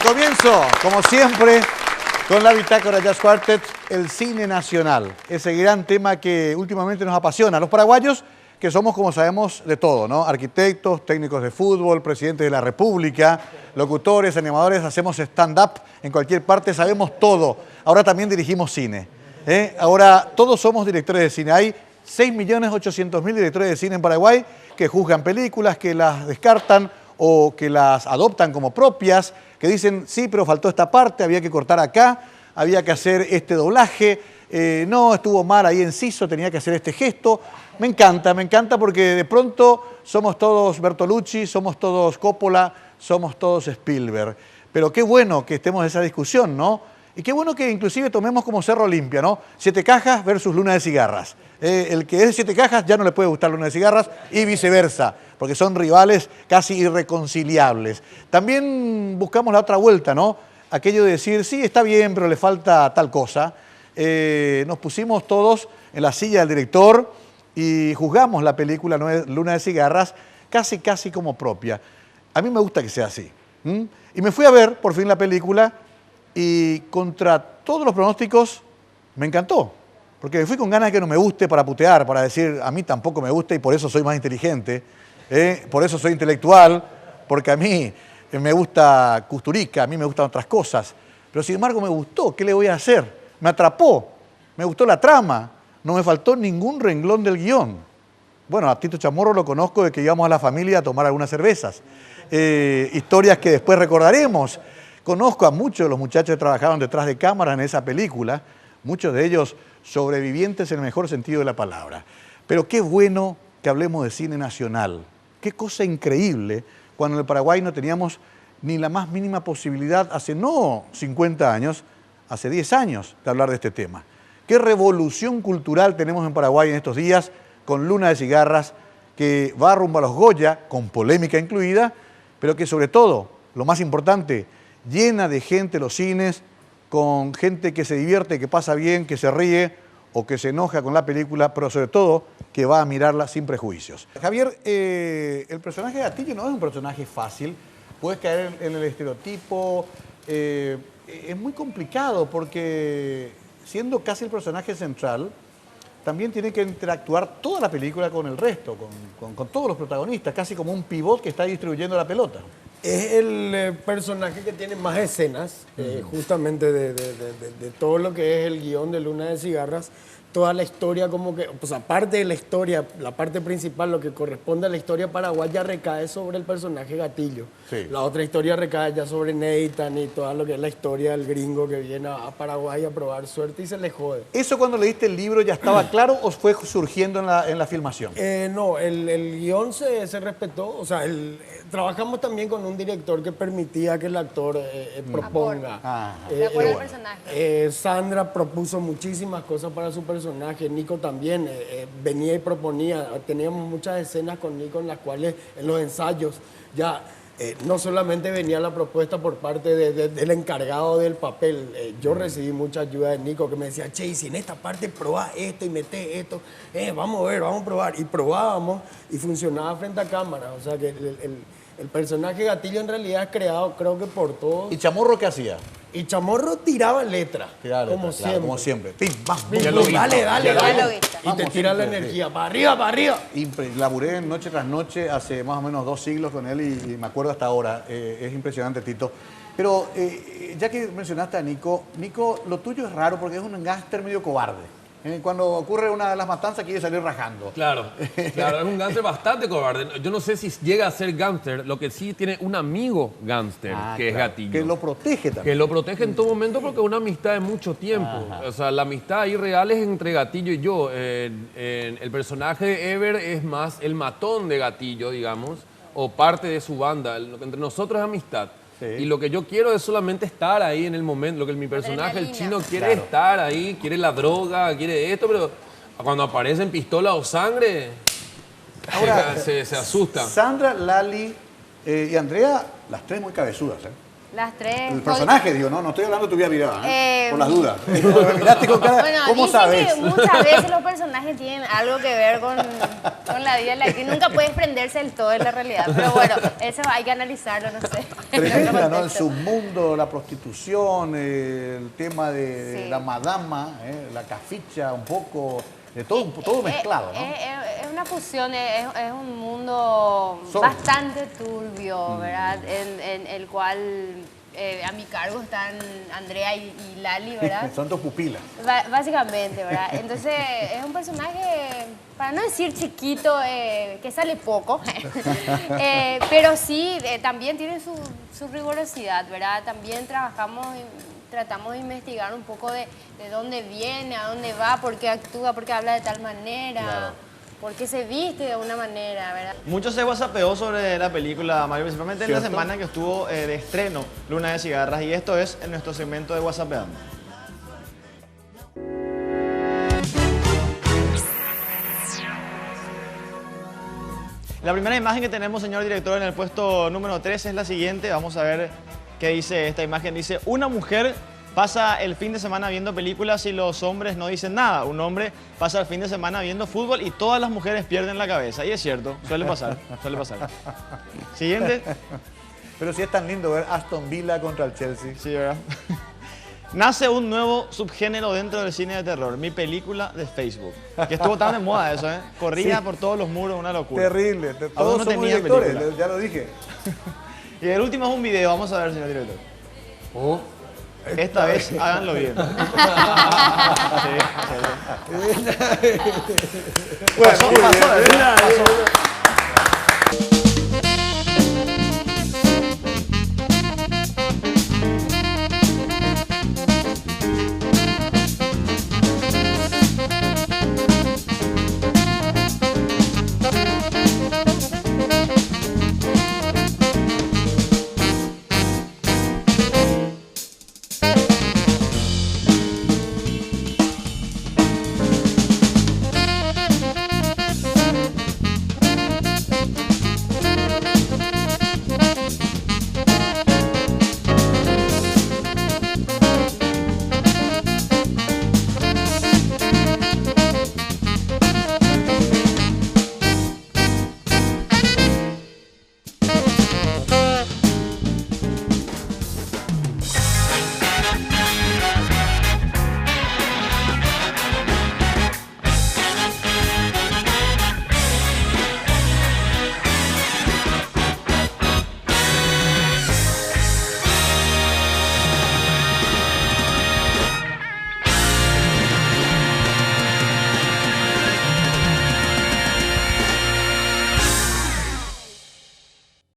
Comienzo, como siempre, con la Bitácora Jazz Quartet, el cine nacional. Ese gran tema que últimamente nos apasiona. Los paraguayos, que somos, como sabemos, de todo, ¿no? Arquitectos, técnicos de fútbol, presidentes de la República, locutores, animadores, hacemos stand-up en cualquier parte, sabemos todo. Ahora también dirigimos cine. Ahora todos somos directores de cine. Hay 6.800.000 directores de cine en Paraguay que juzgan películas, que las descartan o que las adoptan como propias, que dicen, sí, pero faltó esta parte, había que cortar acá, había que hacer este doblaje, no, estuvo mal ahí Enciso, tenía que hacer este gesto. Me encanta porque de pronto somos todos Bertolucci, somos todos Coppola, somos todos Spielberg. Pero qué bueno que estemos en esa discusión, ¿no? Y qué bueno que inclusive tomemos como Cerro Olimpia, ¿no? Siete Cajas versus Luna de Cigarras. El que es de Siete Cajas ya no le puede gustar Luna de Cigarras y viceversa, porque son rivales casi irreconciliables. También buscamos la otra vuelta, ¿no? Aquello de decir, sí, está bien, pero le falta tal cosa. Nos pusimos todos en la silla del director y juzgamos la película Luna de Cigarras casi como propia. A mí me gusta que sea así. Y me fui a ver por fin la película y contra todos los pronósticos me encantó. Porque me fui con ganas de que no me guste para putear, para decir a mí tampoco me gusta y por eso soy más inteligente, por eso soy intelectual, porque a mí me gusta Kusturica, a mí me gustan otras cosas. Pero sin embargo me gustó, ¿qué le voy a hacer? Me atrapó, me gustó la trama, no me faltó ningún renglón del guión. Bueno, a Tito Chamorro lo conozco de que íbamos a la familia a tomar algunas cervezas. Historias que después recordaremos. Conozco a muchos de los muchachos que trabajaron detrás de cámara en esa película, muchos de ellos sobrevivientes en el mejor sentido de la palabra. Pero qué bueno que hablemos de cine nacional. Qué cosa increíble cuando en el Paraguay no teníamos ni la más mínima posibilidad, hace no 50 años, hace 10 años, de hablar de este tema. Qué revolución cultural tenemos en Paraguay en estos días con Luna de Cigarras, que va rumbo a los Goya, con polémica incluida, pero que sobre todo, lo más importante, llena de gente los cines, con gente que se divierte, que pasa bien, que se ríe o que se enoja con la película, pero sobre todo que va a mirarla sin prejuicios. Javier, el personaje de Gatillo no es un personaje fácil, puedes caer en el estereotipo, es muy complicado porque siendo casi el personaje central, también tiene que interactuar toda la película con el resto, con todos los protagonistas, casi como un pivot que está distribuyendo la pelota. Es el personaje que tiene más escenas, justamente de todo lo que es el guión de Luna de Cigarras. Toda la historia como que, pues aparte de la historia, la parte principal, lo que corresponde a la historia paraguaya recae sobre el personaje Gatillo. Sí. La otra historia recae ya sobre Nathan y toda lo que es la historia del gringo que viene a Paraguay a probar suerte y se le jode. ¿Eso cuando leíste el libro ya estaba claro o fue surgiendo en la filmación? No, el guión se respetó, o sea, trabajamos también con un director que permitía que el actor proponga. De acuerdo al personaje. Sandra propuso muchísimas cosas para su personaje, Nico también venía y proponía, teníamos muchas escenas con Nico en las cuales en los ensayos ya no solamente venía la propuesta por parte del encargado del papel, yo recibí mucha ayuda de Nico que me decía, che, y si en esta parte probá esto y meté esto, vamos a ver, vamos a probar, y probábamos y funcionaba frente a cámara, o sea que el personaje Gatillo en realidad es creado creo que por todos. ¿Y Chamorro qué hacía? Y Chamorro tiraba letra, como siempre. Claro, como siempre. Pim, pam, dale. Y te tira la energía, para arriba. Laburé noche tras noche hace más o menos 2 siglos con él y me acuerdo hasta ahora. Es impresionante, Tito. Pero ya que mencionaste a Nico, lo tuyo es raro porque es un gángster medio cobarde. Cuando ocurre una de las matanzas quiere salir rajando. Claro, es un gángster bastante cobarde. Yo no sé si llega a ser gángster, lo que sí tiene un amigo gángster, que es Gatillo. Que lo protege también. Que lo protege en todo momento porque es una amistad de mucho tiempo. O sea, la amistad ahí real es entre Gatillo y yo. El personaje de Ever es más el matón de Gatillo, digamos, o parte de su banda. Entre nosotros es amistad. Sí. Y lo que yo quiero es solamente estar ahí en el momento, lo que mi personaje, el chino, quiere estar ahí, quiere la droga, quiere esto, pero cuando aparecen pistola o sangre, ahora se asusta. Sandra, Lali y Andrea, las tres muy cabezudas, Las tres. El personaje, digo, no estoy hablando de tu vida privada, por las dudas. Bueno, Miraste con cara, ¿cómo dicen sabes? que muchas veces los personajes tienen algo que ver con la vida, que nunca puedes prenderse del todo en la realidad. Pero bueno, eso hay que analizarlo, no sé. Tremenda, ¿no? El submundo, la prostitución, el tema de Sí. la madama, la caficha, un poco, de todo mezclado, ¿no? Es una fusión, es un mundo Sordo. bastante turbio, ¿verdad? En el cual a mi cargo están Andrea y Lali, ¿verdad? Son tus pupilas. Básicamente, ¿verdad? Entonces es un personaje, para no decir chiquito, que sale poco, pero sí, también tiene su rigurosidad, ¿verdad? También tratamos de investigar un poco de dónde viene, a dónde va, por qué actúa, por qué habla de tal manera, Claro. por qué se viste de una manera, ¿verdad? Mucho se whatsappeó sobre la película, Mario, principalmente en la ¿Cierto? semana que estuvo de estreno, Luna de Cigarras, y esto es en nuestro segmento de Whatsappeando. La primera imagen que tenemos, señor director, en el puesto número 3 es la siguiente. Vamos a ver qué dice esta imagen. Dice, una mujer pasa el fin de semana viendo películas y los hombres no dicen nada. Un hombre pasa el fin de semana viendo fútbol y todas las mujeres pierden la cabeza. Y es cierto, suele pasar, suele pasar. Siguiente. Pero sí es tan lindo ver Aston Villa contra el Chelsea. Sí, ¿verdad? Nace un nuevo subgénero dentro del cine de terror, mi película de Facebook. Que estuvo tan de moda eso, ¿eh? Corría Sí. por todos los muros, una locura. Terrible. Aún Todos no somos tenía directores, película. ya lo dije. Y el último es un video, vamos a ver, señor director. Esta vez háganlo bien. Sí, Bueno, pasó, muy bien. pasó, pasó.